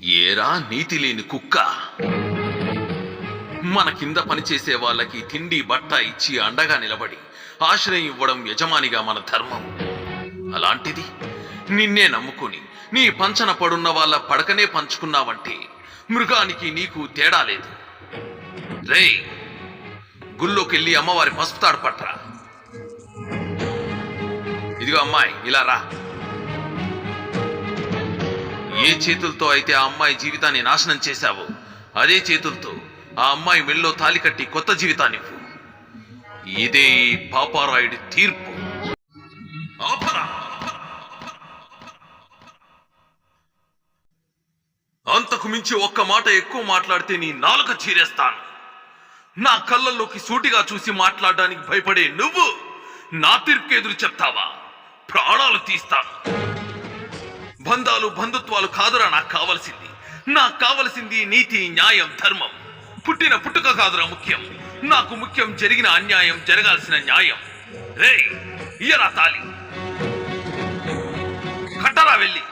ఏరా నీతి లేని కుక్క, మన కింద పనిచేసే వాళ్ళకి తిండి బట్ట ఇచ్చి అండగా నిలబడి ఆశ్రయం ఇవ్వడం యజమానిగా మన ధర్మం. అలాంటిది నిన్నే నమ్ముకుని నీ పంచన పడున్న వాళ్ళ పడకనే పంచుకున్నావంటే మృగానికి నీకు తేడా లేదు. రేయ్, గుళ్ళోకెళ్ళి అమ్మవారి పసుపు తాడు పట్రా. ఇదిగో అమ్మాయి, ఇలా రా. ఏ చేతులతో అయితే ఆ అమ్మాయి జీవితాన్ని నాశనం చేశావో అదే చేతులతో ఆ అమ్మాయి మెళ్ళో తాలి కట్టి కొత్త జీవితాన్నివ్వు. ఇదే ఈ పాపారాయుడి తీర్పు. అంతకు మించి ఒక్క మాట ఎక్కువ మాట్లాడితే నీ నాలుక చీరేస్తాను. నా కళ్ళల్లోకి సూటిగా చూసి మాట్లాడడానికి భయపడే నువ్వు నా తీర్పుకి ఎదురు చెప్తావా? ప్రాణాలు తీస్తాను. బంధాలు బంధుత్వాలు కాదురా నాకు కావలసింది. నాకు కావలసింది నీతి, న్యాయం, ధర్మం. పుట్టిన పుట్టుక కాదురా ముఖ్యం. నాకు ముఖ్యం జరిగిన అన్యాయం, జరగాల్సిన న్యాయం. రేయ్, ఇయ్యరా తాలి, కట్టరా వెళ్ళి.